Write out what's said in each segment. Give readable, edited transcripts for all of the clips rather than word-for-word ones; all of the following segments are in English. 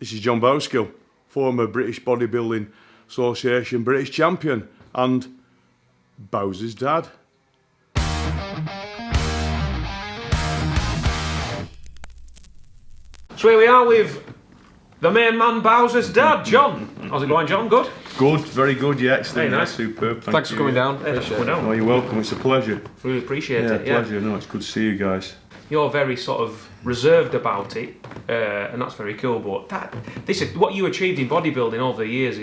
This is John Bouskill, former British Bodybuilding Association British champion and Bowzer's dad. So here we are with the main man, Bowzer's dad, John. How's it going, John? Good? Good, very good, yeah, excellent, Very nice. Superb. Thanks for coming down. Thanks for coming down. Oh, you're welcome, it's a pleasure. Really appreciate Yeah, it. Yeah. pleasure, no, it's good to see you guys. You're very sort of reserved about it, and that's very cool. But this is what you achieved in bodybuilding over the years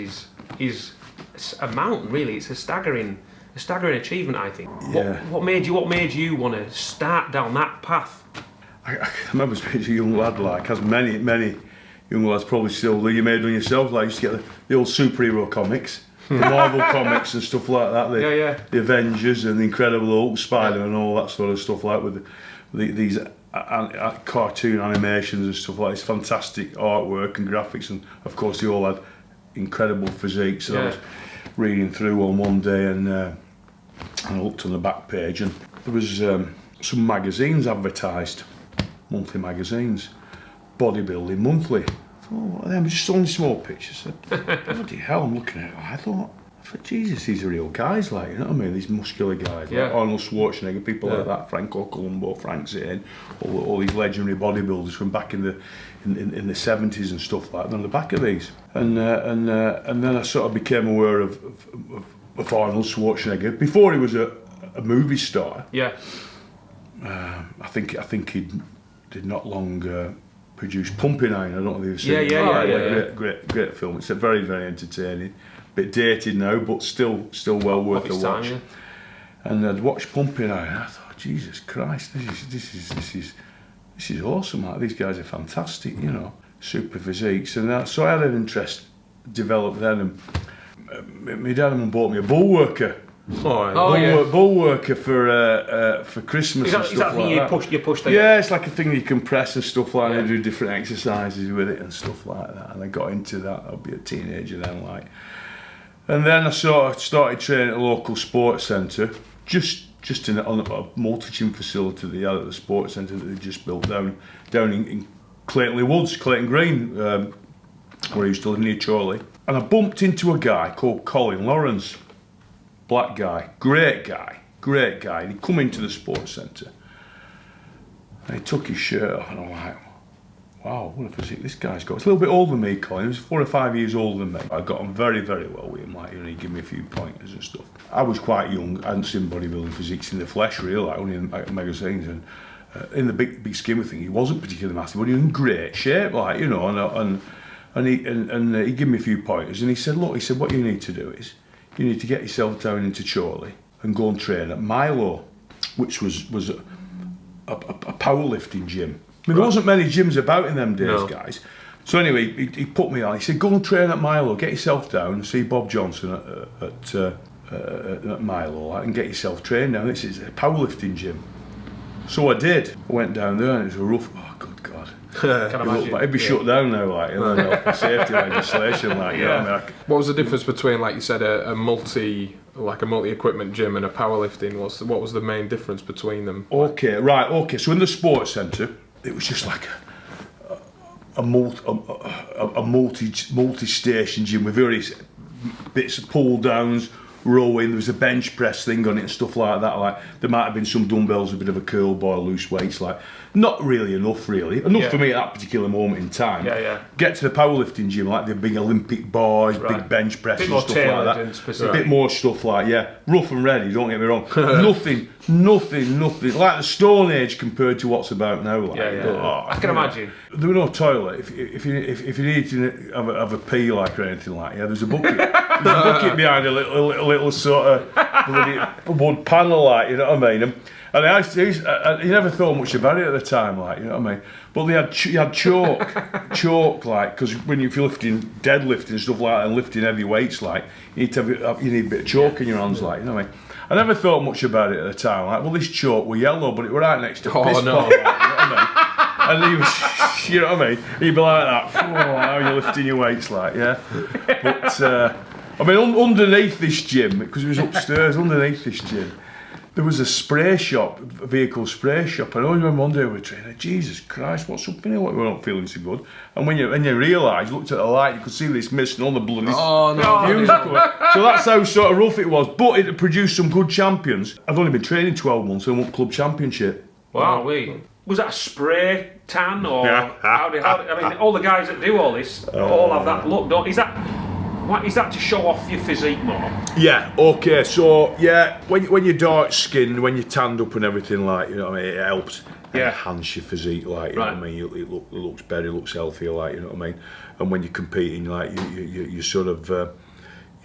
is a mountain, really. It's a staggering achievement, I think. Yeah. What made you want to start down that path? I remember being a young lad, like, as many young lads probably still do. You may have done yourself, like, you used to get the old superhero comics, the Marvel comics and stuff like that, the Avengers and the Incredible Hulk, Spider and all that sort of stuff, like with these cartoon animations and stuff like that. It's fantastic artwork and graphics, and of course they all had incredible physiques. So I was reading through one day and I looked on the back page and there was some magazines advertised, monthly magazines, Bodybuilding Monthly. I thought, what are them? Just only small pictures. I said, bloody hell, I'm looking at it. I thought, Jesus, these are real guys, like, you know what I mean? These muscular guys, like Arnold Schwarzenegger, people like that, Franco Columbo, Frank Zane, all these legendary bodybuilders from back in the 70s and stuff like that on the back of these. And then I sort of became aware of Arnold Schwarzenegger before he was a movie star. Yeah. I think he did not long produce Pumping Iron. I don't know if you've seen it. Yeah. Great film. It's a very, very entertaining. Bit dated now, but still well worth a watch. Yeah. And I'd watched Pumping Iron. And I thought, Jesus Christ, this is awesome. Like, these guys are fantastic, you know, super physiques. And so I had an interest developed then. And my dad and mum bought me a bull worker. Bull worker for Christmas and stuff like that. You pushed yeah, it's like a thing you can press and stuff like that. And do different exercises with it and stuff like that. And I got into that. I'll be a teenager then, like. And then I sort of started training at a local sports centre, just on a multi-gym facility that they had at the sports centre that they just built down in Clayton Woods, Clayton Green, where I used to live near Chorley. And I bumped into a guy called Colin Lawrence, black guy, great guy. And he come into the sports centre and he took his shirt off and I'm like, wow, what a physique this guy's got. He's a little bit older than me, Colin. He was 4 or 5 years older than me. I got on very, very well with him. Like, you know, he gave me a few pointers and stuff. I was quite young. I hadn't seen bodybuilding physiques in the flesh, really, like only in magazines. And in the big scheme of things, he wasn't particularly massive, but he was in great shape, like, you know. And he gave me a few pointers. And he said, look, what you need to do is you need to get yourself down into Chorley and go and train at Milo, which was a powerlifting gym. I mean, there wasn't many gyms about in them days, guys. So anyway, he put me on. He said, go and train at Milo, get yourself down and see Bob Johnson at Milo, and get yourself trained now. This is a powerlifting gym. So I did. I went down there and it was a rough, oh, good God. Can imagine. It'd be shut down now, like, you know, health and safety legislation, like, you know what I mean? What was the difference between, like you said, a multi-equipment gym and a powerlifting? What was the main difference between them? Okay. So in the sports centre, it was just like a multi-station gym with various bits of pull downs, rowing. There was a bench press thing on it and stuff like that. Like, there might have been some dumbbells, a bit of a curl bar, loose weights. Like, not really enough for me at that particular moment in time. Get to the powerlifting gym, like the big Olympic bars, big bench press and stuff like that. A bit more stuff like, rough and ready, don't get me wrong. nothing like the Stone Age compared to what's about now. Like, I can imagine. There was no toilet. If you needed to have a pee, like, or anything like that, there was a bucket. There's a bucket behind a little sort of bloody wood panel, like, you know what I mean? And you never thought much about it at the time, like, you know what I mean? But you had chalk, like, because if you're lifting, deadlifting and stuff like that, and lifting heavy weights, like, you need a bit of chalk in your hands, like, you know what I mean? I never thought much about it at the time, like, well, this chalk were yellow, but it were right next to a piss pot, like, you know what I mean? And he was, you know what I mean? He'd be like that, how are you lifting your weights, like, But, I mean, underneath this gym, because it was upstairs, underneath this gym, there was a spray shop, a vehicle spray shop. And I always remember one day we were training, Jesus Christ, what's up in here? We're not feeling so good. And when you realise, you looked at the light, you could see this mist and all the blood. Oh no! Fumes were coming. So that's how sort of rough it was. But it produced some good champions. I'd only been training 12 months and won club championship. Wow, was that a spray tan or how did, I mean, all the guys that do all this all have that look, don't? Is that to show off your physique more? Yeah, okay, so yeah, when you're dark skinned, when you're tanned up and everything, like, you know what I mean, it helps enhance your physique, like, you know what I mean, it looks better, it looks healthier, like, you know what I mean, and when you're competing, like, you sort of,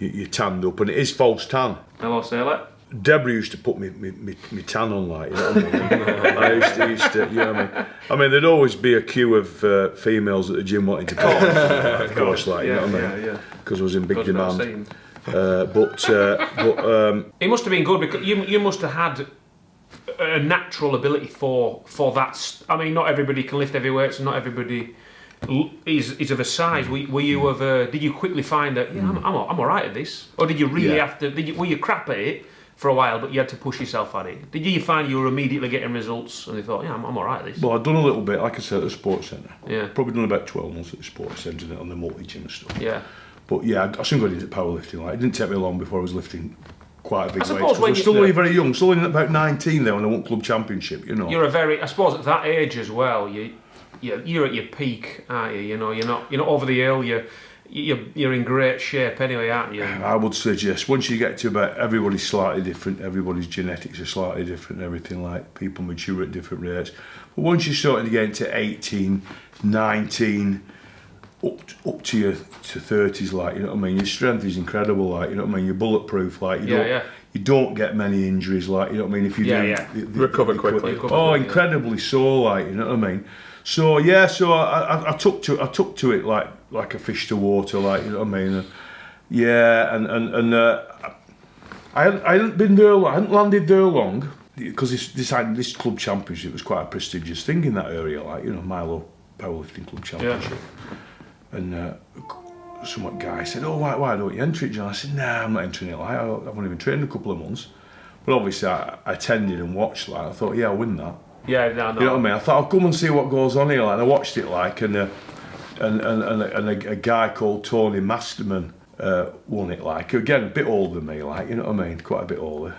you're tanned up, and it is false tan. Hello, sailor. Deborah used to put me tan on, like, you know what I mean? I used to, you know what I mean? I mean, there'd always be a queue of females at the gym wanting to put on, of course, like, you know what I mean? Because I was in big demand. But it must have been good because you must have had a natural ability for that. I mean, not everybody can lift heavy weights, and not everybody is of a size. Were you did you quickly find that I'm all right at this, or did you really have to? Were you crap at it for a while, but you had to push yourself at it? Did you find you were immediately getting results, and you thought, I'm all right at this? Well, I'd done a little bit, like I said, at the sports centre. Yeah. Probably done about 12 months at the sports centre on the multi-gym and stuff. Yeah. But yeah, I soon got into powerlifting. Like, it didn't take me long before I was lifting quite a big weight. suppose I was still only very young, still only about 19 there when I won club championship, you know. I suppose at that age as well, you're at your peak, aren't you? You know, you're not over the hill. You're in great shape anyway, aren't you? I would suggest once you get to about, everybody's slightly different, everybody's genetics are slightly different, everything, like, people mature at different rates. But once you're starting to get into 18, 19, up to your 30s, like, you know what I mean, your strength is incredible, like, you know what I mean, you're bulletproof, like, you don't get many injuries, like, you know what I mean, if you recover quickly. Incredibly so, like, you know what I mean. So yeah, so I took to it like a fish to water, like, you know what I mean. I hadn't been there long, I hadn't landed there long, because this club championship was quite a prestigious thing in that area, like, you know, Milo powerlifting club championship. Yeah. And some guy said, "Oh, why don't you enter it, John?" I said, "Nah, I'm not entering it. Like, I've only been training a couple of months." But obviously, I attended and watched. Like, I thought, yeah, I'll win that. Yeah, no. You know what I mean? I thought, I'll come and see what goes on here. Like, and I watched it, like, and a guy called Tony Masterman won it, like, again, a bit older than me, like, you know what I mean, quite a bit older.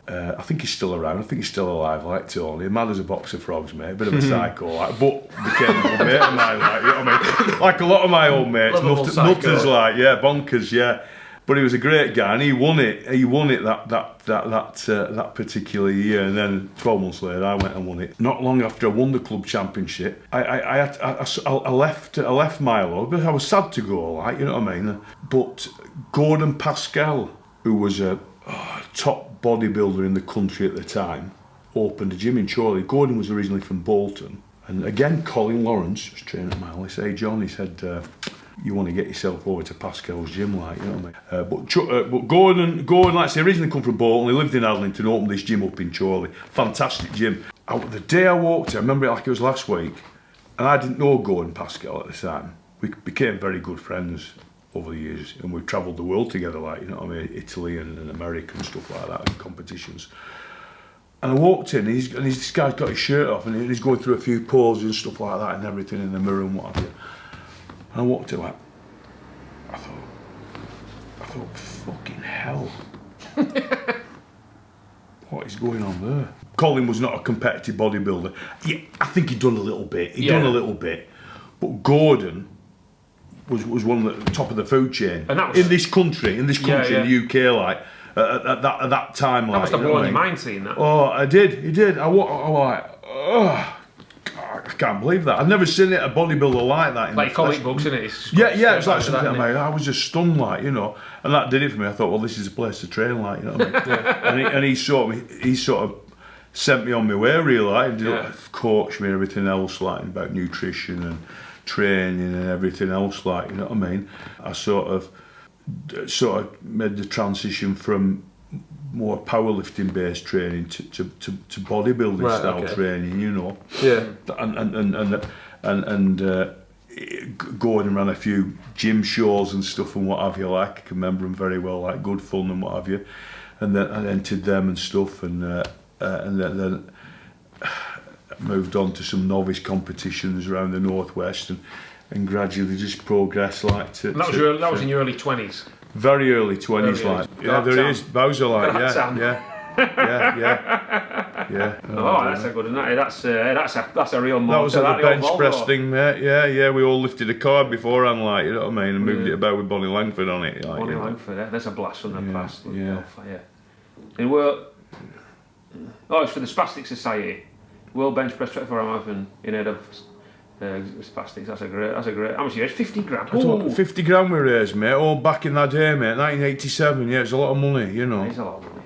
I think he's still around, I think he's still alive, like Tony. Mad as a box of frogs, mate, a bit of a psycho, like, but became a good mate of mine, like, you know what I mean? Like a lot of my old mates, nutters, like, yeah, bonkers, yeah. But he was a great guy, and he won it that particular year. And then 12 months later, I went and won it. Not long after I won the club championship, I left Milo, but I was sad to go, like, you know what I mean. But Gordon Pascal, who was a top bodybuilder in the country at the time, opened a gym in Chorley. Gordon was originally from Bolton, and again, Colin Lawrence was training at Milo. He said, "Hey John," he said, "you want to get yourself over to Pascal's gym, like, you know what I mean." But Gordon, like I say, originally come from Bolton, he lived in Adlington, opened this gym up in Chorley. Fantastic gym. The day I walked in, I remember it like it was last week, and I didn't know Gordon Pascal at the time. We became very good friends over the years, and we've travelled the world together, like, you know what I mean, Italy and America and stuff like that, and competitions. And I walked in, and this guy's got his shirt off, and he's going through a few poses and stuff like that, and everything in the mirror and what have you. And I walked in, like, I thought, fucking hell. What is going on there? Colin was not a competitive bodybuilder. Yeah, I think he'd done a little bit. But Gordon was one of the top of the food chain in this country, in the UK, like, at that time. Like, that must have blown your mind seeing that. Oh, I did. I was like, oh, I can't believe that. I've never seen a bodybuilder like that. Like comic books, isn't it? Yeah, it's like something. I was just stunned, like, you know, and that did it for me. I thought, well, this is a place to train, like, you know what I mean? And he sort of sent me on my way, really, like, coached me and everything else, like, about nutrition and training and everything else, like, you know what I mean? I sort of made the transition from more powerlifting based training to bodybuilding style training, you know. Yeah. And Gordon ran a few gym shows and stuff and what have you, like, I can remember them very well, like Good Fun and what have you. And then I entered them and stuff, and and then moved on to some novice competitions around the northwest, and gradually just progressed like to. And that was in your early 20s. Very early 20s, like. Yeah, there is Bowzer, like. Yeah. Oh, that's a good one. That's a real motor. That was at the bench press thing, mate. Yeah. We all lifted a card beforehand, like, you know what I mean, and moved it about with Bonnie Langford on it. Like, Bonnie Langford, that's a blast from the past. Yeah. And it's for the Spastic Society. World Bench Press 24 Marathon in aid of Spastics. That's a great. How much you raised? 50 grand. 50 grand we raised, mate. All back in that day, mate. 1987. Yeah, it's a lot of money, you know. It's a lot of money.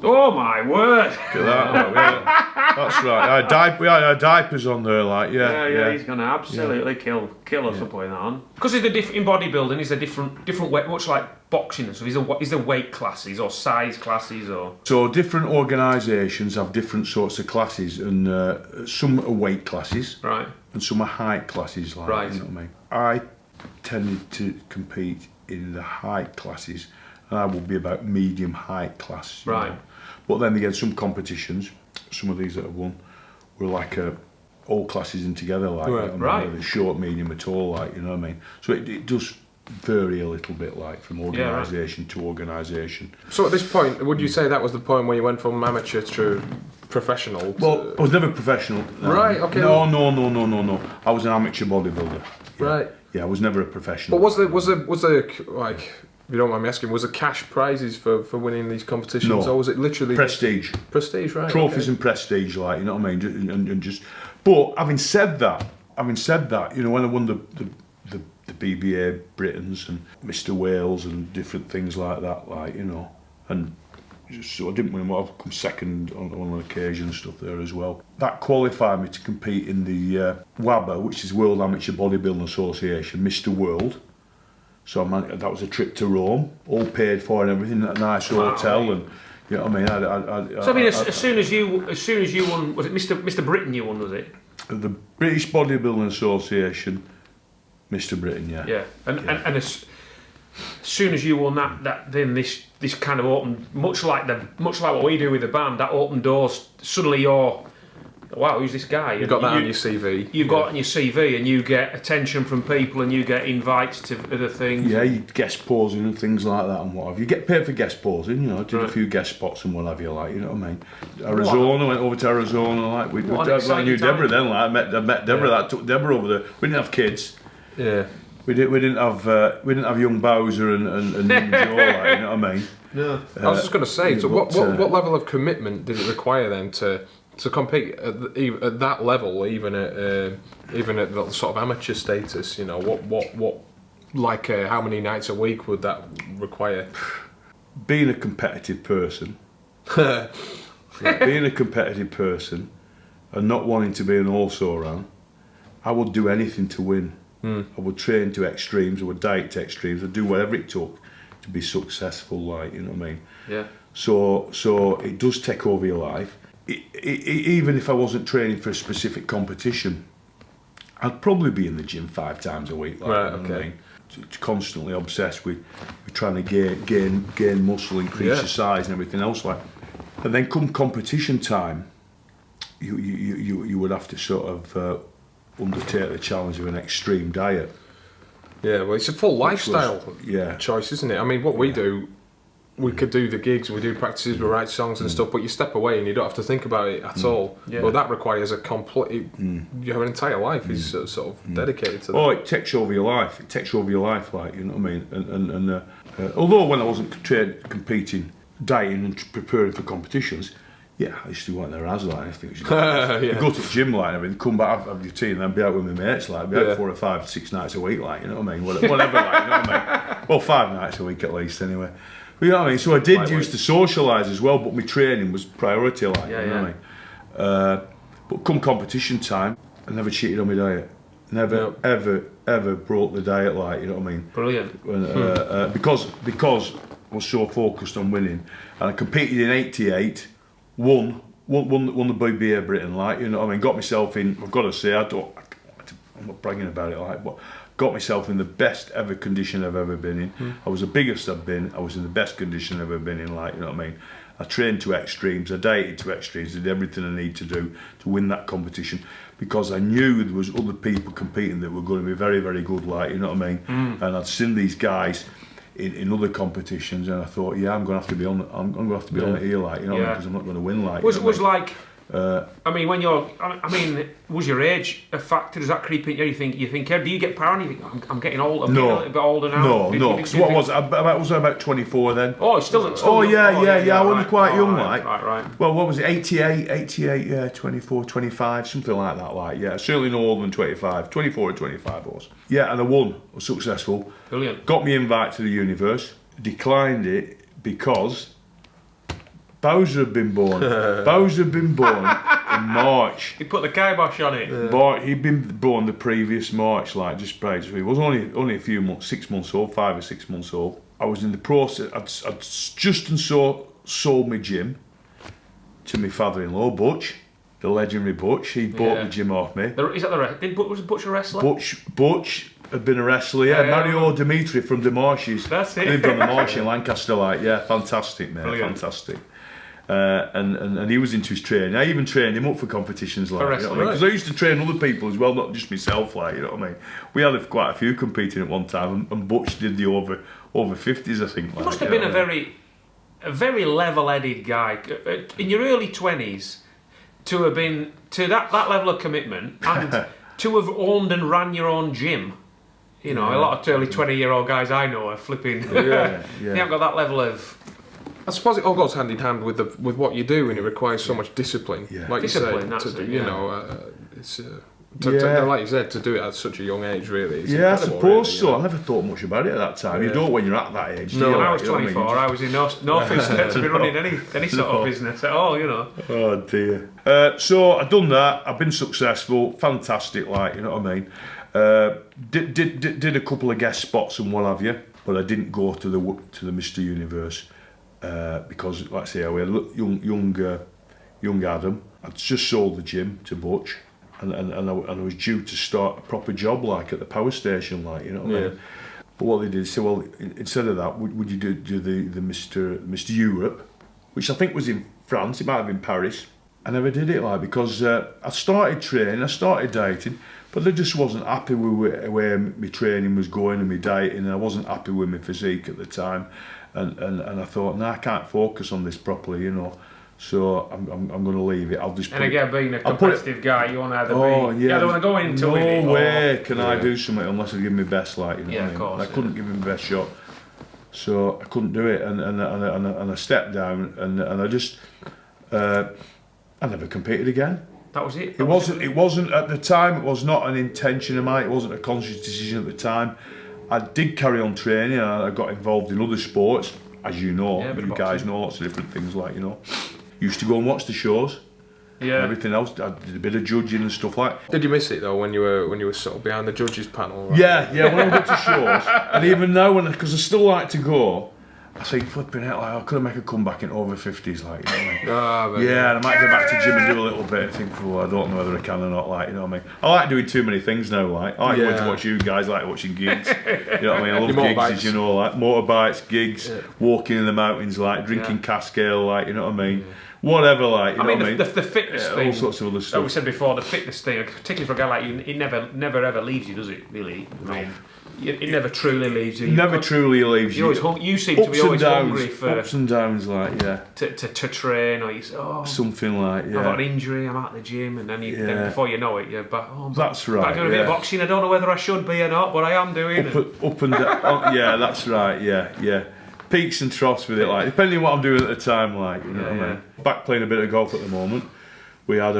Oh my word! Look at that. That's right. We had our diapers on there, like, yeah. He's gonna absolutely kill us for putting that on. Because in bodybuilding, is a different way, much like boxing and stuff. Is there weight classes or size classes or? So different organisations have different sorts of classes, and some are weight classes, right, and some are height classes, like, right. You know what I mean? I tended to compete in the height classes, and I would be about medium height class, right. know? But then again, some competitions, some of these that have won, were like all classes in together, like, right. Short, medium, at all, like, you know what I mean? So it does vary a little bit, like, from organisation to organisation. So at this point, would you say that was the point where you went from amateur to professional? Well, I was never professional. Right, okay. No. I was an amateur bodybuilder. Yeah. Right. Yeah, I was never a professional. But was there like, if you don't mind me asking, was there cash prizes for winning these competitions? No. Or was it literally prestige? Prestige, right? Trophies and prestige, like, you know what I mean? And just. But having said that, you know, when I won the BBA Britons and Mr. Wales and different things like that, like, you know, and just, so I didn't win. I've come second on one occasion and stuff there as well. That qualified me to compete in the WABA, which is World Amateur Bodybuilding Association, Mr. World. So that was a trip to Rome, all paid for and everything, at a nice hotel, and you know what I mean. So as soon as you won, was it Mr. Britain you won? Was it the British Bodybuilding Association, Mr. Britain? Yeah. Yeah, and as soon as you won that then this kind of opened, much like what we do with the band, that opened doors. Suddenly you're, wow, who's this guy? You've got that on your CV. You've got it on your CV, and you get attention from people, and you get invites to other things. Yeah, you guest posing and things like that, and what have you. Get paid for guest posing, you know. Did a few guest spots and what have you, like, you know what I mean. Arizona, went over to Arizona, like, I knew Deborah then, like, I met Deborah. That took Deborah over there. We didn't have kids. Yeah. We didn't have young Bowzer and Joe, like, you know what I mean. No. I was just going to say. So what level of commitment did it require then to compete at that level, even at the sort of amateur status? You know, what like how many nights a week would that require? Being a competitive person, and not wanting to be an also-ran, I would do anything to win. I would train to extremes, I would diet to extremes, I'd do whatever it took to be successful, like, you know what I mean? Yeah. So it does take over your life. Even if I wasn't training for a specific competition, I'd probably be in the gym 5 times a week, like, right, you know okay. what I mean? Constantly obsessed with trying to gain muscle, increase your size and everything else, like. And then come competition time, you would have to sort of undertake the challenge of an extreme diet. Yeah, well, it's a full lifestyle choice, isn't it? I mean, what we do, we could do the gigs, we do practices, we write songs and stuff, but you step away and you don't have to think about it at all. Yeah. Well, that requires a complete, your entire life is sort of dedicated to that. Oh, it takes over your life. It takes over your life, like, you know what I mean? And although when I wasn't competing, dieting and preparing for competitions, yeah, I used to go out there as, like, anything. Go to the gym, like, and everything, come back, have your tea, and then be out with my mates, like, be out 4 or 5, 6 nights a week, like, you know what I mean? Whatever, like, you know what I mean? Well, 5 nights a week at least, anyway. But, you know what I mean? So I did used to socialise as well, but my training was priority, like, you know what I mean? But come competition time, I never cheated on my diet. Never, ever broke the diet, like, you know what I mean? Brilliant. Because I was so focused on winning, and I competed in '88. Won the BBA Britain, like, you know what I mean, got myself in. I've got to say, I'm not bragging about it, like, but got myself in the best ever condition I've ever been in. I was the biggest I've been. I was in the best condition I've ever been in. Like, you know what I mean? I trained to extremes. I dieted to extremes. Did everything I need to do to win that competition, because I knew there was other people competing that were going to be very, very good. Like, you know what I mean? And I'd seen these guys in other competitions, and I thought, yeah, I'm going to have to be on. I'm going to have to be on it here, like, you know, because I'm not going to win. Like, was like. I mean, when you're, I mean, was your age a factor? Does that creep in? You think, do you get paranoid? You think, I'm getting old. I'm getting a little bit older now. No. Because what was I was about 24 then? Oh, it's still. Yeah. I was quite young, like. Right. Well, what was it? 88. Yeah, 24, 25, something like that. Like, yeah, certainly no older than 25. 24 or 25 was. Yeah, and I won. I was successful. Brilliant. Got me invite to the universe. Declined it because Bowzer had been born. Bowzer had been born in March. He put the kibosh on it. But he'd been born the previous March, like just prior to. He was only a few months, 6 months old, 5 or 6 months old. I was in the process. I'd just sold my gym to my father-in-law, Butch, the legendary Butch. He bought the gym off me. Is that was Butch a wrestler? Butch had been a wrestler, yeah. Mario Dimitri from the Marshes. That's it. Lived on the Marsh in Lancaster, like, yeah, fantastic, mate, Brilliant. fantastic. And he was into his training. I even trained him up for competitions, like, For you know what I mean? Because I used to train other people as well, not just myself, like, you know what I mean? We had quite a few competing at one time, and Butch did the over 50s, I think. You like, must have been a very level-headed guy in your early 20s to have been to that level of commitment and to have owned and ran your own gym. You know, a lot of early 20-year-old guys I know are flipping. They haven't got that level of. I suppose it all goes hand in hand with what you do, and it requires so much discipline. Yeah. Like Discipline, you say, that's it, you know, it's like you said, to do it at such a young age, really. It's I suppose really, so. you know? I never thought much about it at that time. You don't when you're at that age. No, do you? when I was Like, you know what I 24, mean? I was in no fit to be running any sort of business at all, you know. Oh dear. So I've done that. I've been successful. Fantastic, like, you know what I mean. Did a couple of guest spots and what have you, but I didn't go to the Mr. Universe because, like I say, we had young Adam. I'd just sold the gym to Butch, and I was due to start a proper job, like at the power station, like, you know what I mean. But what they did is say, well, instead of that, would you do the Mr. Europe, which I think was in France. It might have been Paris. I never did it, like, because I started training, I started dieting, but I just wasn't happy with where my training was going and my dieting, and I wasn't happy with my physique at the time, and I thought, no, I can't focus on this properly, you know. So I'm going to leave it. I'll just. And again, being a competitive guy, you want to either be. Yeah, I don't want to go into it. No way can I do something unless I give my best, like, you know. Yeah, what I mean? of course. I couldn't give him my best shot, so I couldn't do it, and I stepped down, and I just. I never competed again. That was it. It wasn't at the time. It was not an intention of mine. It wasn't a conscious decision at the time. I did carry on training, and I got involved in other sports, as you know. You guys know lots of different things, like, you know. Used to go and watch the shows. Yeah. And everything else. I did a bit of judging and stuff like that. Did you miss it though when you were sort of behind the judges panel? Right? Yeah. When I go to shows, and even now, because I still like to go. I think, flipping out, like, I could make a comeback in over 50s, like, you know what I mean? And I might go back to gym and do a little bit and think, oh, I don't know whether I can or not, like, you know what I mean? I like doing too many things now, like, I like going to watch you guys, I like watching gigs, you know what I mean? I love gigs, as you know, like, motorbikes, gigs, walking in the mountains, like, drinking cask ale, like, you know what I mean? Whatever, like, you know what I mean? The fitness thing, all sorts of other stuff. Like we said before, the fitness thing, particularly for a guy like you, it never ever leaves you, does it, really? I mean, it never truly leaves you. Truly leaves you. You seem to be always hungry for ups and downs, like, to train, or you say, something like, I've got an injury, I'm at the gym, and then then before you know it, you're back. That's right. Back doing a bit of boxing. I don't know whether I should be or not, but I am doing. Up and down. Yeah, that's right. Yeah. Peaks and troughs with it, like, depending on what I'm doing at the time, like, you know what I mean. Back playing a bit of golf at the moment. We had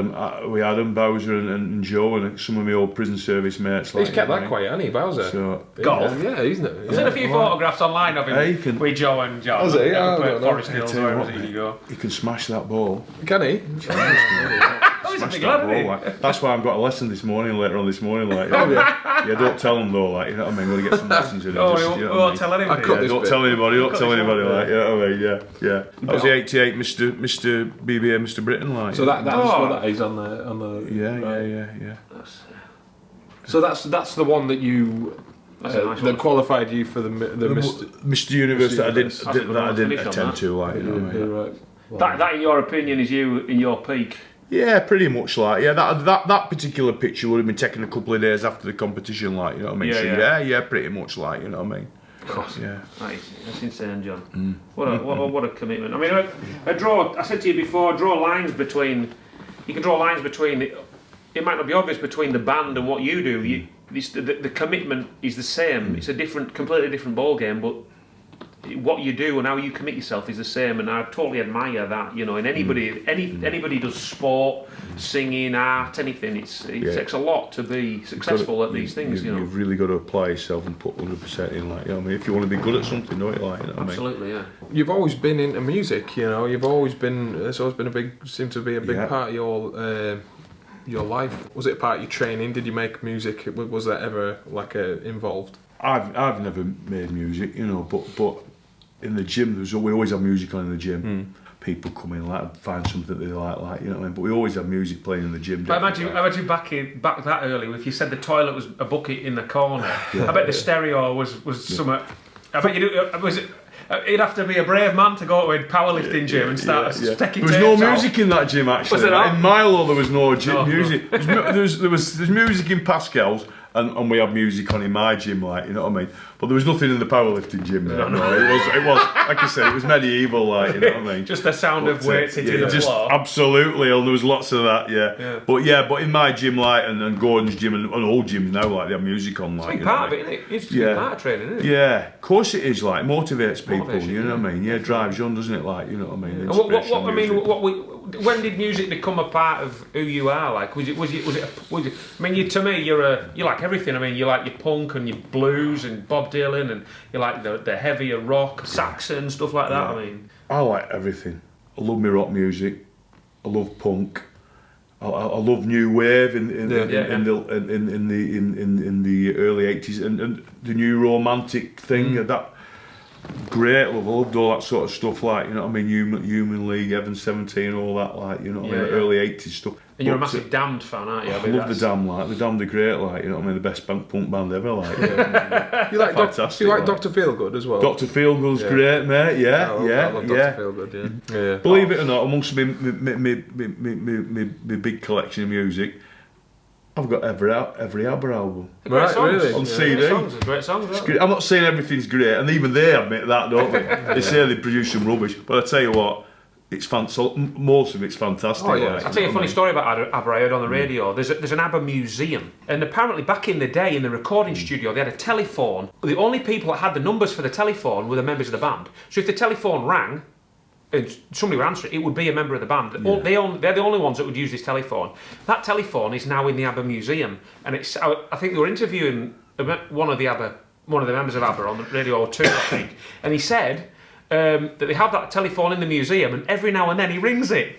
Bowzer and Joe and some of my old prison service mates. He's kept that quiet, hasn't he, Bowzer? So, golf? Yeah, he's not. There's a few photographs online of him with Joe and John. Was he? Forest Hills, wherever you go. He can smash that ball. Can he? Smash that ball, like. That's why I've got a lesson later on this morning, like. Yeah, don't tell them though, like, you know what I mean? We're going to get some lessons in. Don't tell anybody. Don't tell anybody, like, you know what I mean? Yeah. That was the 88 Mr. BBA, Mr. Britain, like. So that's what that is on the. Yeah. So that's the one that you that qualified you for the Mr. Universe that I didn't attend to, like, you know what I mean? Right. That, in your opinion, is you in your peak. Yeah, pretty much, like, yeah. That particular picture would have been taken a couple of days after the competition, like, you know what I mean? Yeah, pretty much, like, you know what I mean? Of course. Yeah. That's insane, John. What a commitment. I mean, I said to you before, you can draw lines between. It might not be obvious between the band and what you do. The commitment is the same. It's a completely different ball game, but what you do and how you commit yourself is the same. And I totally admire that. You know, in anybody does sport, singing, art, anything. It takes a lot to be successful at these things. You've really got to apply yourself and put 100% in. Like, you know what I mean? If you want to be good at something, don't you? Like, you know what I mean? Absolutely, yeah. You've always been into music. You know, it's always been seemed to be a big part of your life. Was it a part of your training? Did you make music? Was that ever involved? I've never made music, you know, but in the gym we always have music on in the gym. People come in, like, find something that they like, you know what I mean? But we always have music playing in the gym. But imagine back that early, if you said the toilet was a bucket in the corner. I bet the stereo was something. I bet you'd have to be a brave man to go to a powerlifting gym and start sticking tapes. There was no music in that gym, actually. Was there not? In Milo there was no music. There's music in Pascal's, and we have music on in my gym, like, you know what I mean? But there was nothing in the powerlifting gym there. No, it was like I said, it was medieval, like, you know what I mean? Just the sound of weights hitting the floor. Absolutely, and there was lots of that, yeah. But in my gym, like, and Gordon's gym and all gyms now, like, they have music on, like. It's part of it, isn't it? It's just part of training, isn't it? Yeah, of course it is, like, motivates people, you know what I mean? Yeah, drives you on, doesn't it, like, you know what I mean? When did music become a part of who you are? Like, was it? I mean, to me, you like everything. I mean, you like your punk and your blues and Bob Dylan, and you like the heavier rock, Saxon stuff like that. I mean, I like everything. I love my rock music. I love punk. I love new wave in the early '80s and the new romantic thing that. Great, loved all that sort of stuff, like, you know what I mean, Human League, Evan 17, all that, like, you know what I mean, early 80s stuff. And you're a massive Damned fan, aren't you? I love the Damned, like, the Damned are great, like, you know what I mean, the best punk band ever, like. You like fantastic. You like Dr. Feelgood as well? Dr. Feelgood's great, mate, I love Dr. Feelgood, yeah. Believe it or not, amongst my big collection of music, I've got every ABBA album. Right, really? On CD. Great songs, I'm not saying everything's great, and even they admit that, don't they? They say they produce some rubbish, but I tell you what, most of it's fantastic. Oh, yeah. I'll tell you a funny story about ABBA I heard on the radio. There's an ABBA museum, and apparently back in the day in the recording studio they had a telephone. The only people that had the numbers for the telephone were the members of the band. So if the telephone rang, and somebody would answer it, it would be a member of the band. They're the only ones that would use this telephone. That telephone is now in the ABBA museum, and I think they were interviewing one of the members of ABBA on the radio, or two, I think, and he said that they have that telephone in the museum, and every now and then he rings it,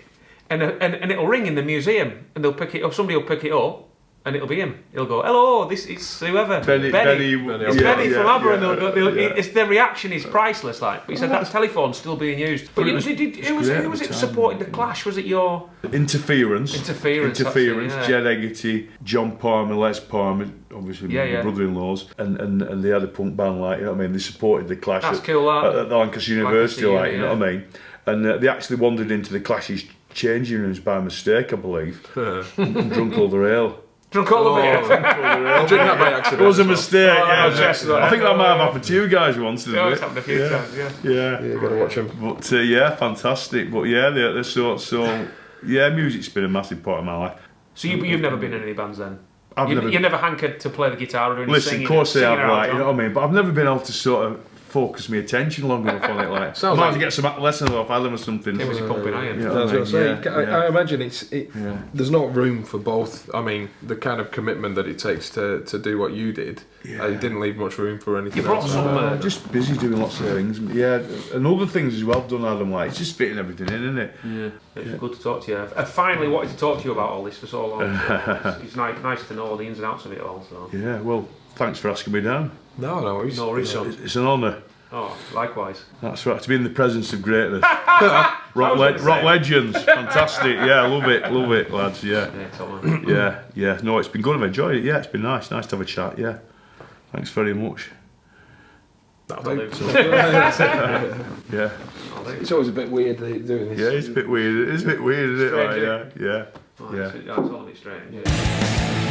and it'll ring in the museum, and they'll pick it up. Somebody will pick it up. And it'll be him. He'll go, "Hello, it's whoever." Benny it's Benny from ABBA, and their reaction is priceless. Like, but he said that telephone's still being used. But who was it supporting the Clash? Was it your Interference? Jed Yeah. Egerty, John Palmer, Les Palmer, obviously my brother-in-laws, and they had a punk band, like, you know what I mean. They supported the Clash at the Lancaster University, like, you know what I mean. And they actually wandered into the Clash's changing rooms by mistake, I believe, and drunk all the ale. Drunk all the beer. I drink that by accident. It was a mistake. I think that might have happened to you guys once, didn't it? It's happened a few times. Yeah, you got to watch them. But fantastic. But music's been a massive part of my life. So you've never been in any bands then? You've never hankered to play the guitar or anything? Listen, of course I have, right? You know what I mean. But I've never been able to sort of focus my attention long enough on it. Like, I might have to get some lessons off Adam or something. It was a pumping iron. You know what I mean? I imagine there's not room for both. I mean, the kind of commitment that it takes to do what you did, it didn't leave much room for anything else. I'm just busy doing lots of things. Yeah, and other things as well done, Adam. Like, it's just fitting everything in, isn't it? Yeah, it's good to talk to you. I finally wanted to talk to you about all this for so long. So it's nice to know the ins and outs of it all. So. Yeah, well, thanks for asking me down. No worries. No worries, son. It's an honour. Oh, likewise. That's right, to be in the presence of greatness. rock legends, fantastic. Yeah, love it, lads. Yeah, yeah. No, it's been good. I've enjoyed it. Yeah, it's been nice to have a chat. Yeah, thanks very much. That'll do. Yeah. It's always a bit weird doing this. Yeah, it's a bit weird. It's a bit weird, isn't it? Like, yeah. It's all a bit strange. Yeah.